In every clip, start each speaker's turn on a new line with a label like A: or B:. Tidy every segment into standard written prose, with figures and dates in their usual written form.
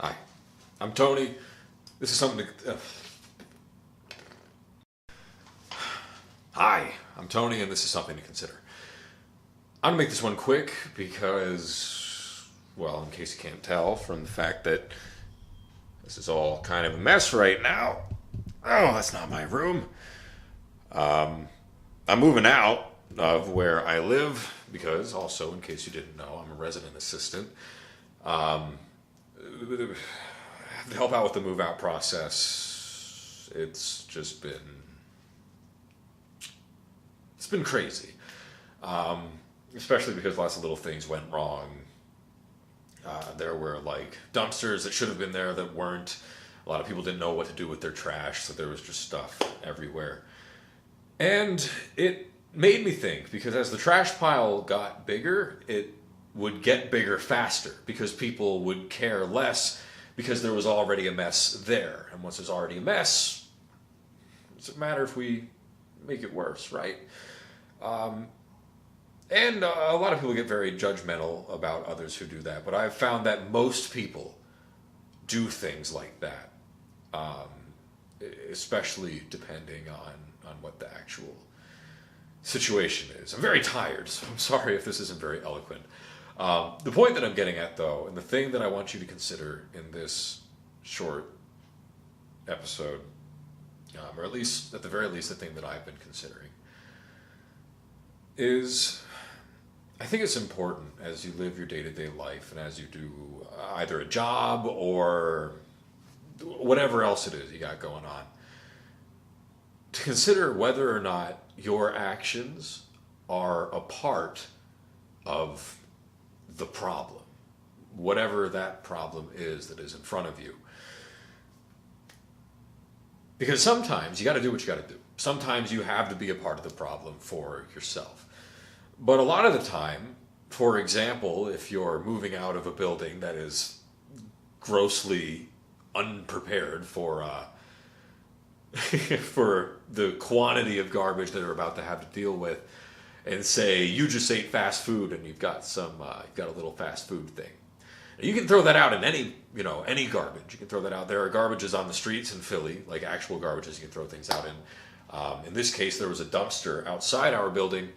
A: Hi, I'm Tony. This is something to. Hi, I'm Tony, and this is something to consider. I'm gonna make this one quick because, well, in case you can't tell from the fact that this is all kind of a mess right now. Oh, that's not my room. I'm moving out of where I live because, also, in case you didn't know, I'm a resident assistant. To help out with the move out process, it's been crazy. Especially because lots of little things went wrong. There were like dumpsters that should have been there that weren't. A lot of people didn't know what to do with their trash, so there was just stuff everywhere. And it made me think, because as the trash pile got bigger, it would get bigger faster because people would care less because there was already a mess there. And once there's already a mess, it doesn't matter if we make it worse, right? And a lot of people get very judgmental about others who do that, but I've found that most people do things like that, especially depending on what the actual situation is. I'm very tired, so I'm sorry if this isn't very eloquent. The point that I'm getting at, though, and the thing that I want you to consider in this short episode, or at least, at the very least, the thing that I've been considering, is I think it's important as you live your day-to-day life and as you do either a job or whatever else it is you got going on, to consider whether or not your actions are a part of the problem, whatever that problem is that is in front of you. Because sometimes you got to do what you got to do. Sometimes you have to be a part of the problem for yourself. But a lot of the time, for example, if you're moving out of a building that is grossly unprepared for for the quantity of garbage that they're about to have to deal with, and say you just ate fast food and you've got a little fast food thing. You can throw that out in any garbage. You can throw that out. There are garbages on the streets in Philly, like actual garbages you can throw things out in. In this case, there was a dumpster outside our building.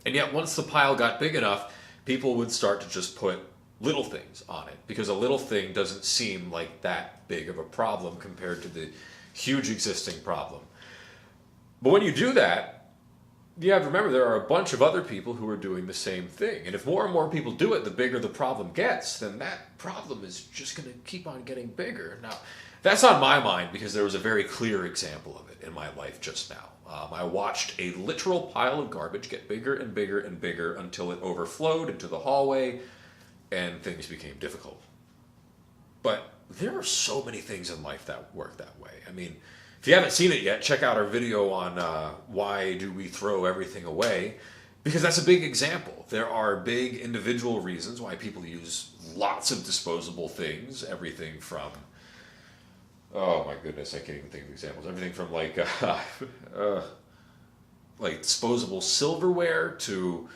A: And yet, once the pile got big enough, people would start to just put little things on it, because a little thing doesn't seem like that big of a problem compared to the huge existing problem. But when you do that, you have to remember there are a bunch of other people who are doing the same thing. And if more and more people do it, the bigger the problem gets, then that problem is just going to keep on getting bigger. Now, that's on my mind because there was a very clear example of it in my life just now. I watched a literal pile of garbage get bigger and bigger and bigger until it overflowed into the hallway and things became difficult. But there are so many things in life that work that way. I mean, if you haven't seen it yet, check out our video on why do we throw everything away, because that's a big example. There are big individual reasons why people use lots of disposable things, everything from, oh my goodness, I can't even think of examples. Everything from like disposable silverware to,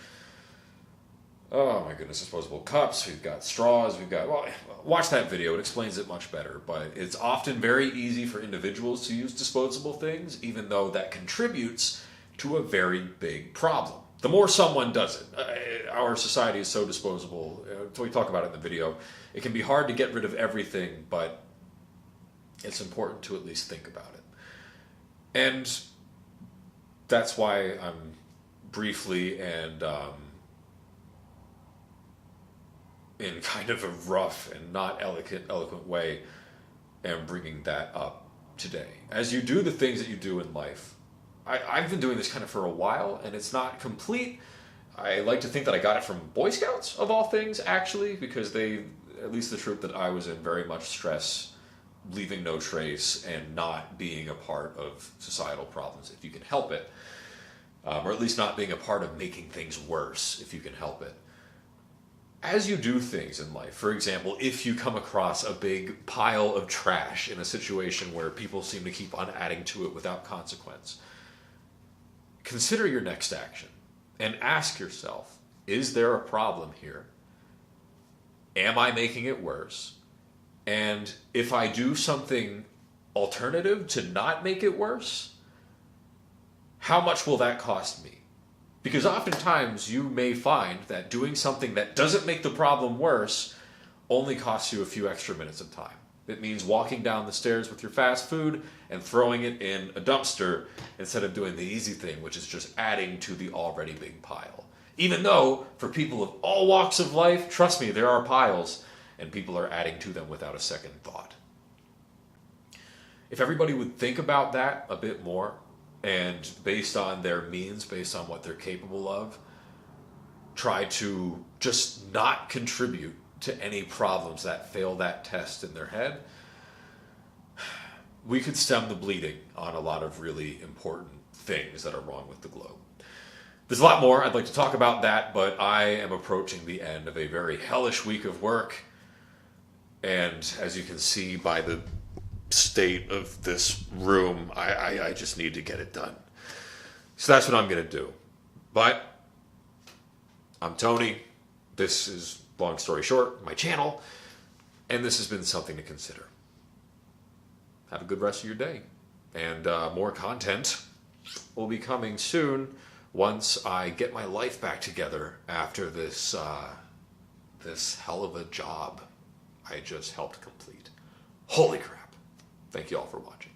A: oh my goodness, disposable cups. We've got straws. Well, watch that video. It explains it much better. But it's often very easy for individuals to use disposable things, even though that contributes to a very big problem. The more someone does it, our society is so disposable. We talk about it in the video. It can be hard to get rid of everything, but it's important to at least think about it. And that's why I'm briefly and in kind of a rough and not eloquent way am bringing that up today. As you do the things that you do in life, I've been doing this kind of for a while, and it's not complete. I like to think that I got it from Boy Scouts, of all things, actually, because they, at least the troop that I was in, very much stress leaving no trace and not being a part of societal problems if you can help it, or at least not being a part of making things worse if you can help it. As you do things in life, for example, if you come across a big pile of trash in a situation where people seem to keep on adding to it without consequence, consider your next action and ask yourself, is there a problem here? Am I making it worse? And if I do something alternative to not make it worse, how much will that cost me? Because oftentimes you may find that doing something that doesn't make the problem worse only costs you a few extra minutes of time. It means walking down the stairs with your fast food and throwing it in a dumpster instead of doing the easy thing, which is just adding to the already big pile. Even though, for people of all walks of life, trust me, there are piles, and people are adding to them without a second thought. If everybody would think about that a bit more, and based on their means, based on what they're capable of, try to just not contribute to any problems that fail that test in their head, we could stem the bleeding on a lot of really important things that are wrong with the globe. There's a lot more I'd like to talk about that, but I am approaching the end of a very hellish week of work. And as you can see by the state of this room, I just need to get it done. So that's what I'm going to do. But I'm Tony. This is, long story short, my channel. And this has been something to consider. Have a good rest of your day. And more content will be coming soon once I get my life back together after this hell of a job I just helped complete. Holy crap. Thank you all for watching.